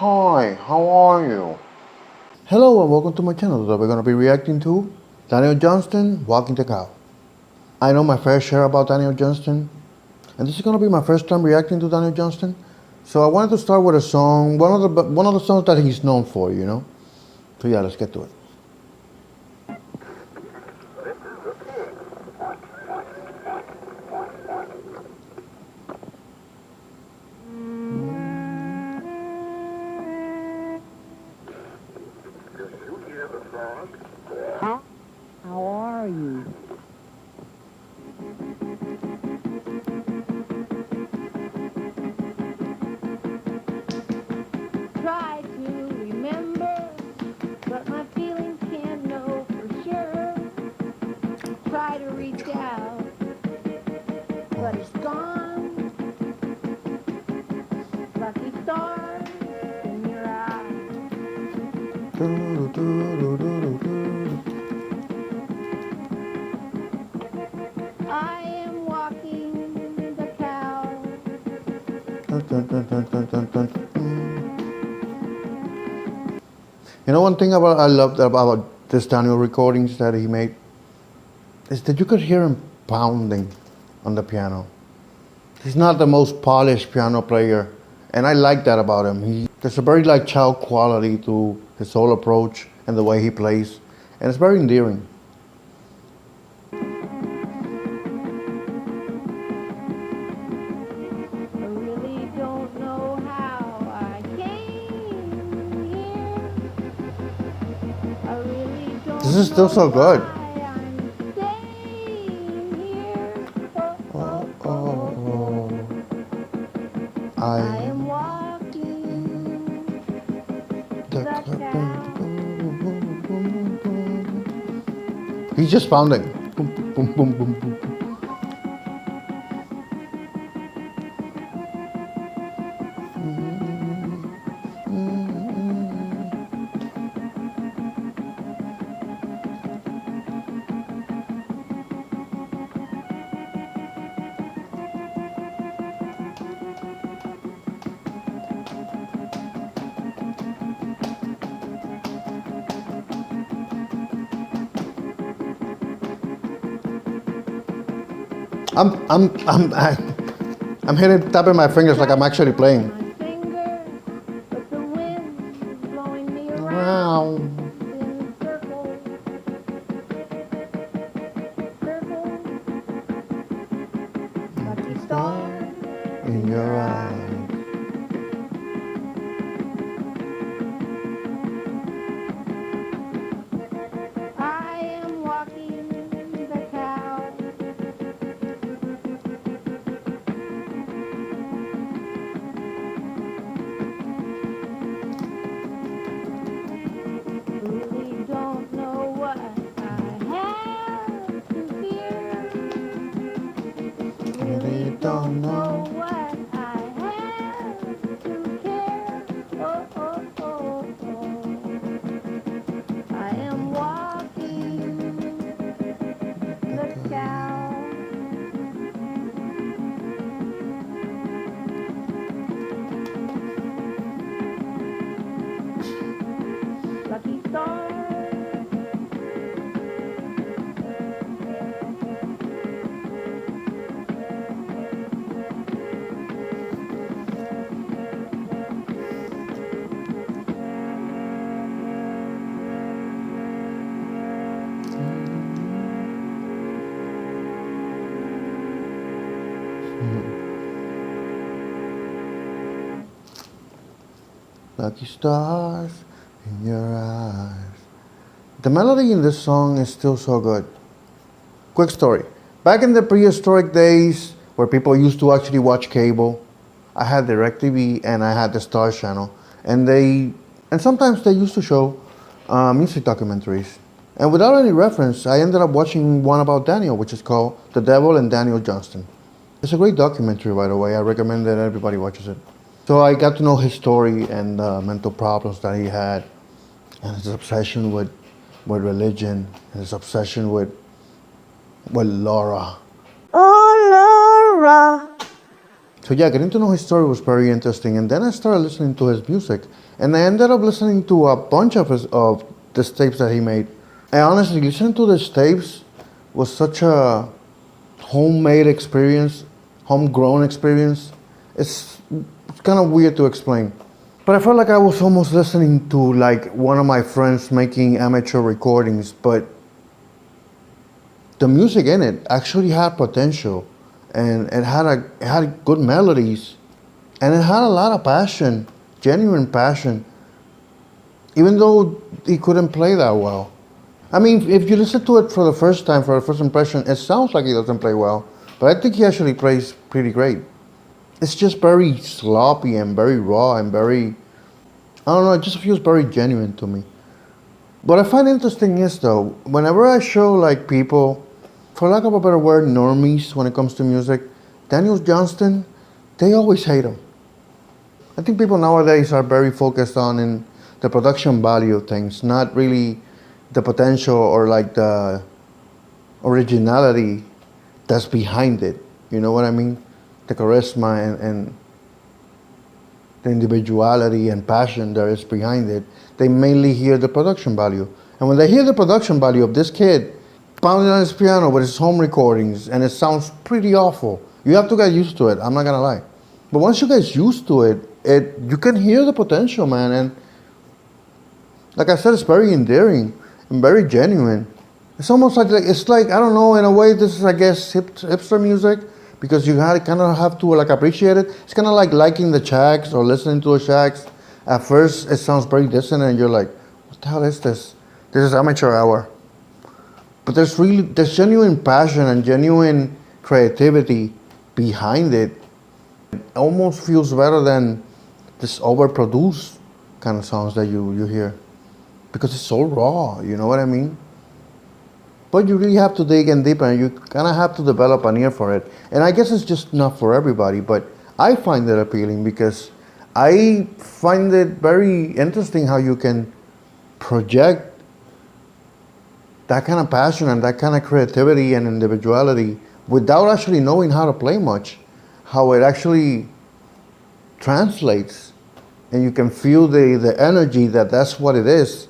Hi, how are you? Hello and welcome to my channel. Today we're going to be reacting to Daniel Johnston, Walking the Cow. I know my fair share about Daniel Johnston, and this is going to be my first time reacting to Daniel Johnston. So I wanted to start with a song, one of the songs that he's known for, you know. So yeah, let's get to it. How are you? Try to remember, but my feelings can't know for sure. Try to reach out, but it's gone. Lucky stars in your eyes. I am walking the cow. You know, one thing I loved about this Daniel recordings that he made is that you could hear him pounding on the piano. He's not the most polished piano player, and I like that about him. There's a very like child quality to his whole approach and the way he plays, and it's very endearing. I really don't know how I came here. I really don't This is still so know good. why I'm staying here. Oh, oh, I I am walking the cow. He's just pounding. Boom, boom, boom, boom, boom. I'm hitting, tapping my fingers like I'm actually playing. My finger, but the wind is blowing me Wow. around in circles. Circles. Lucky stars In your eyes. I am walking the cow. Really don't know what I have to fear. Really don't know what I have to care. Oh, oh, oh, oh. I am walking the cow. Lucky star. Lucky stars in your eyes. The melody in this song is still so good. Quick story. Back in the prehistoric days where people used to actually watch cable, I had DirecTV and I had the Star Channel, and sometimes they used to show music documentaries. And without any reference, I ended up watching one about Daniel, which is called The Devil and Daniel Johnston. It's a great documentary, by the way. I recommend that everybody watches it. So I got to know his story and the mental problems that he had, and his obsession with religion, and his obsession with Laura. Oh, Laura. So yeah, getting to know his story was very interesting. And then I started listening to his music. And I ended up listening to a bunch of the tapes that he made. And honestly, listening to the tapes was such a homemade experience, homegrown experience. It's kind of weird to explain. But I felt like I was almost listening to like one of my friends making amateur recordings, but the music in it actually had potential, and it had good melodies, and it had a lot of passion, genuine passion, even though he couldn't play that well. I mean, if you listen to it for the first time, for the first impression, it sounds like he doesn't play well, but I think he actually plays pretty great. It's just very sloppy and very raw and very, I don't know, it just feels very genuine to me. What I find interesting is though, whenever I show like people, for lack of a better word, normies when it comes to music, Daniel Johnston, they always hate him. I think people nowadays are very focused on in the production value of things, not really the potential or like the originality that's behind it. You know what I mean? The charisma and the individuality and passion that is behind it. They mainly hear the production value. And when they hear the production value of this kid pounding on his piano with his home recordings, and it sounds pretty awful, you have to get used to it, I'm not gonna lie. But once you get used to it, you can hear the potential, man. And like I said, it's very endearing and very genuine. It's almost like it's like, I don't know, in a way this is, I guess, hipster music, because you kind of have to like appreciate it. It's kind of like liking the Shacks or listening to the Shacks. At first it sounds very dissonant and you're like, what the hell is this? This is amateur hour. But there's genuine passion and genuine creativity behind it. It almost feels better than this overproduced kind of sounds that you hear, because it's so raw, you know what I mean? But you really have to dig in deep, and you kind of have to develop an ear for it. And I guess it's just not for everybody, but I find it appealing because I find it very interesting how you can project that kind of passion and that kind of creativity and individuality without actually knowing how to play much, how it actually translates, and you can feel the energy that's what it is.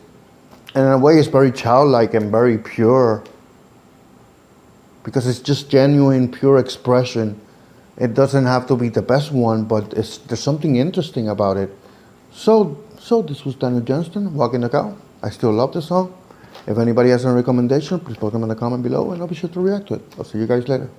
And in a way, it's very childlike and very pure, because it's just genuine, pure expression. It doesn't have to be the best one, but there's something interesting about it. So this was Daniel Johnston, Walking the Cow. I still love the song. If anybody has a recommendation, please put them in the comment below, and I'll be sure to react to it. I'll see you guys later.